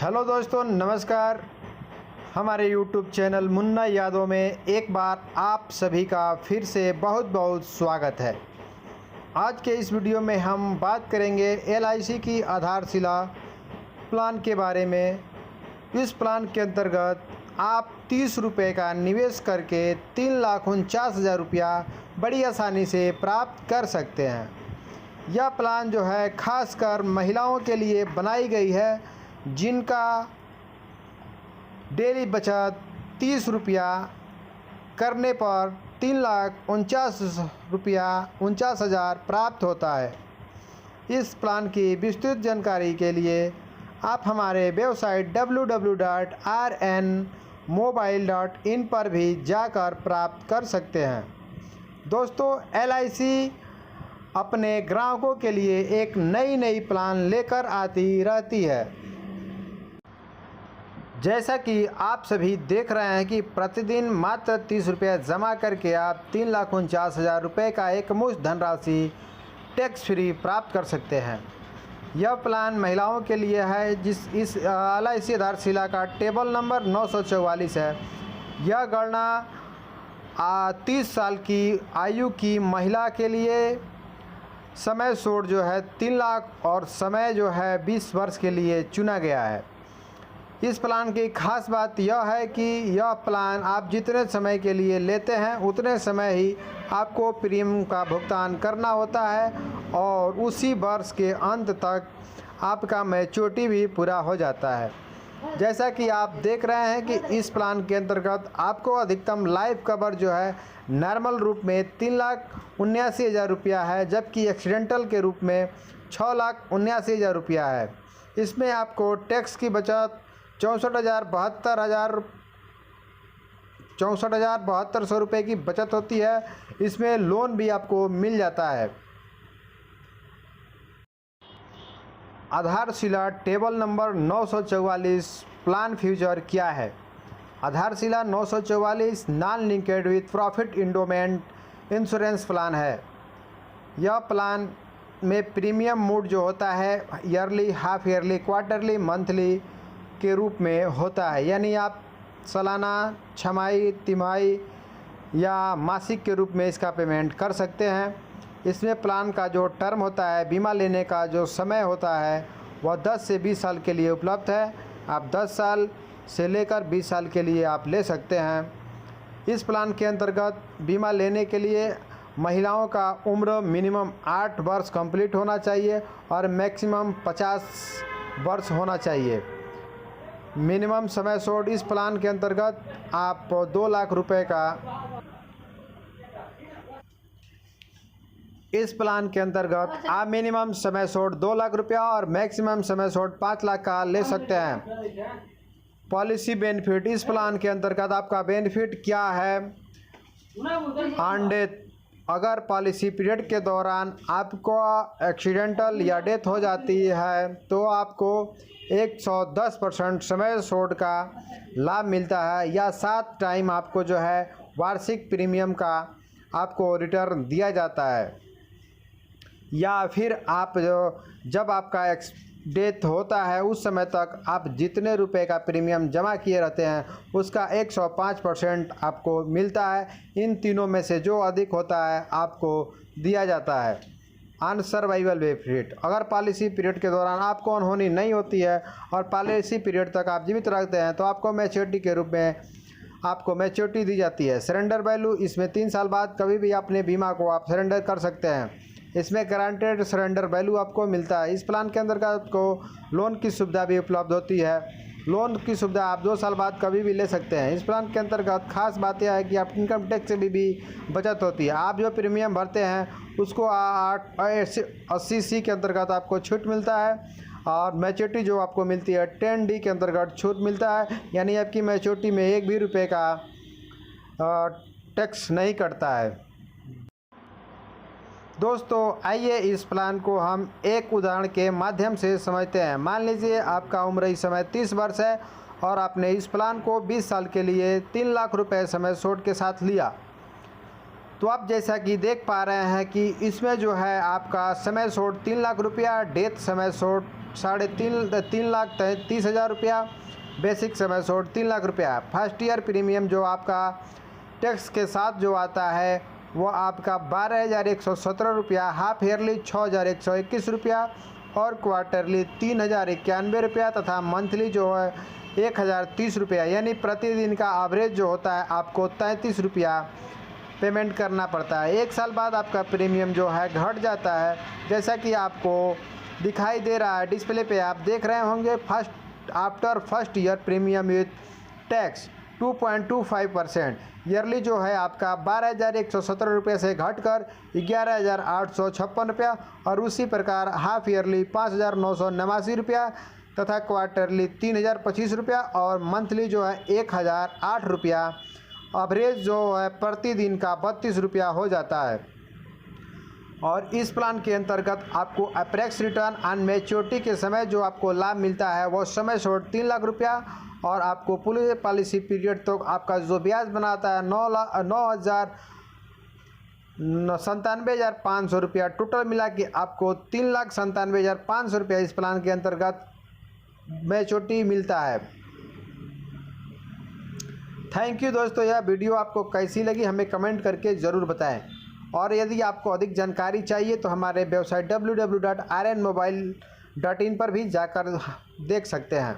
Hello दोस्तों, नमस्कार। हमारे YouTube चैनल मुन्ना यादव में एक बार आप सभी का फिर से बहुत बहुत स्वागत है। आज के इस वीडियो में हम बात करेंगे LIC की आधारशिला प्लान के बारे में। इस प्लान के अंतर्गत आप 30 रुपये का निवेश करके 3,49,000 रुपया बड़ी आसानी से प्राप्त कर सकते हैं। यह प्लान जो है खासकर महिलाओं के लिए बनाई गई है, जिनका डेली बचत 30 रुपया करने पर 3,49,000 प्राप्त होता है। इस प्लान की विस्तृत जानकारी के लिए आप हमारे वेबसाइट www.rnmobile.in पर भी जाकर प्राप्त कर सकते हैं। दोस्तों, LIC अपने ग्राहकों के लिए एक नई प्लान लेकर आती रहती है। जैसा कि आप सभी देख रहे हैं कि प्रतिदिन मात्र 30 रुपये जमा करके आप 3,49,000 रुपये का एकमुश्त धनराशि टैक्स फ्री प्राप्त कर सकते हैं। यह प्लान महिलाओं के लिए है। इस LIC आधारशिला का टेबल नंबर 944 है। यह गणना 30 साल की आयु की महिला के लिए समय सोट जो है 3 लाख और समय जो है 20 वर्ष के लिए चुना गया है। इस प्लान की खास बात यह है कि यह प्लान आप जितने समय के लिए लेते हैं उतने समय ही आपको प्रीमियम का भुगतान करना होता है और उसी वर्ष के अंत तक आपका मैच्योरिटी भी पूरा हो जाता है। जैसा कि आप देख रहे हैं कि इस प्लान के अंतर्गत आपको अधिकतम लाइफ कवर जो है नॉर्मल रूप में 3,79,000 रुपया है, जबकि एक्सीडेंटल के रूप में 6,79,000 रुपया है। इसमें आपको टैक्स की बचत 64,72,000 रुपये की बचत होती है। इसमें लोन भी आपको मिल जाता है। आधारशिला टेबल नंबर 944 प्लान फ्यूचर क्या है? आधारशिला 944 non linked with profit endowment insurance plan है। यह प्लान में प्रीमियम मोड जो होता है yearly, half yearly, quarterly, monthly के रूप में होता है। यानी आप सालाना, छमाही, तिमाही या मासिक के रूप में इसका पेमेंट कर सकते हैं। इसमें प्लान का जो टर्म होता है, बीमा लेने का जो समय होता है, वह 10 से 20 साल के लिए उपलब्ध है। आप 10 साल से लेकर 20 साल के लिए आप ले सकते हैं। इस प्लान के अंतर्गत बीमा लेने के लिए महिलाओं का उम्र मिनिमम 8 वर्ष कंप्लीट होना चाहिए और मैक्सिमम 50 वर्ष होना चाहिए। मिनिमम समय सोट इस प्लान के अंतर्गत आप 2 लाख रुपए का इस प्लान के अंतर्गत आप मिनिमम समय सोट 2 लाख रुपया और मैक्सिमम समय सोट 5 लाख का ले सकते हैं। पॉलिसी बेनिफिट इस प्लान के अंतर्गत आपका बेनिफिट क्या है? ऑन डेथ, अगर पॉलिसी पीरियड के दौरान आपको एक्सीडेंटल या डेथ हो जाती है तो आपको 110% समय सोट का लाभ मिलता है, या 7 टाइम आपको जो है वार्षिक प्रीमियम का आपको रिटर्न दिया जाता है। या फिर आप जब आपका डेथ होता है उस समय तक आप जितने रुपए का प्रीमियम जमा किए रहते हैं उसका 105% आपको मिलता है। इन तीनों में से जो अधिक होता है आपको दिया जाता है। अनसर्वाइवल बेनिफिट, अगर पॉलिसी पीरियड के दौरान आपको अनहोनी नहीं होती है और पॉलिसी पीरियड तक आप जीवित रहते हैं तो आपको मैच्योरिटी के रूप में आपको मैच्योरिटी दी जाती है। सरेंडर वैल्यू, इसमें 3 साल बाद कभी भी अपने बीमा को आप सरेंडर कर सकते हैं। इसमें गारंटेड सरेंडर वैल्यू आपको मिलता है। इस प्लान के अंतर्गत आपको लोन की सुविधा भी उपलब्ध होती है। लोन की सुविधा आप 2 साल बाद कभी भी ले सकते हैं। इस प्लान के अंतर्गत खास बात यह है कि आप इनकम टैक्स से भी बचत होती है। आप जो प्रीमियम भरते हैं उसको 80C के अंतर्गत आपको छूट मिलता है और मैच्योरिटी जो आपको मिलती है 10D के अंतर्गत छूट मिलता है। यानी आपकी मैच्योरिटी में 1 भी रुपये का टैक्स नहीं कटता है। दोस्तों, आइए इस प्लान को हम एक उदाहरण के माध्यम से समझते हैं। मान लीजिए आपका उम्र इस समय 30 वर्ष है और आपने इस प्लान को 20 साल के लिए 3 लाख रुपए समय सोट के साथ लिया। तो आप जैसा कि देख पा रहे हैं कि इसमें जो है आपका समय शॉर्ट 3 लाख रुपया, डेथ समय शॉर्ट 3,30,30,000 रुपया, बेसिक समय शॉर्ट 3 लाख रुपया। फर्स्ट ईयर प्रीमियम जो आपका टैक्स के साथ जो आता है वो आपका 12,117 रुपया, हाफ ईयरली 6,121 रुपया और क्वार्टरली 3,091 रुपया तथा मंथली जो है 1,030 रुपया। यानी प्रतिदिन का एवरेज जो होता है आपको 33 रुपया पेमेंट करना पड़ता है। एक साल बाद आपका प्रीमियम जो है घट जाता है, जैसा कि आपको दिखाई दे रहा है डिस्प्ले पे आप देख रहे होंगे। First year premium with tax 2.25%, yearly जो है आपका 12,117 रुपये से घटकर 11,856 रुपया और उसी प्रकार हाफ ईयरली 5,989 रुपया तथा क्वार्टरली 3,025 रुपया और मंथली जो है 1,008 रुपया। एवरेज जो है प्रतिदिन का 32 रुपया हो जाता है। और इस प्लान के अंतर्गत आपको अप्रैक्स रिटर्न ऑन मैच्योरिटी के समय जो आपको लाभ मिलता है वो समय शॉर्ट 3 लाख रुपया और आपको पूरे पॉलिसी पीरियड तो आपका जो ब्याज बनाता है 9,97,500 रुपया, टोटल मिला के आपको 3,97,500 रुपया इस प्लान के अंतर्गत मैच्योरिटी मिलता है। थैंक यू दोस्तों, यह वीडियो आपको कैसी लगी हमें कमेंट करके ज़रूर बताएं और यदि आपको अधिक जानकारी चाहिए तो हमारे वेबसाइट www.rnmobile.in पर भी जाकर देख सकते हैं।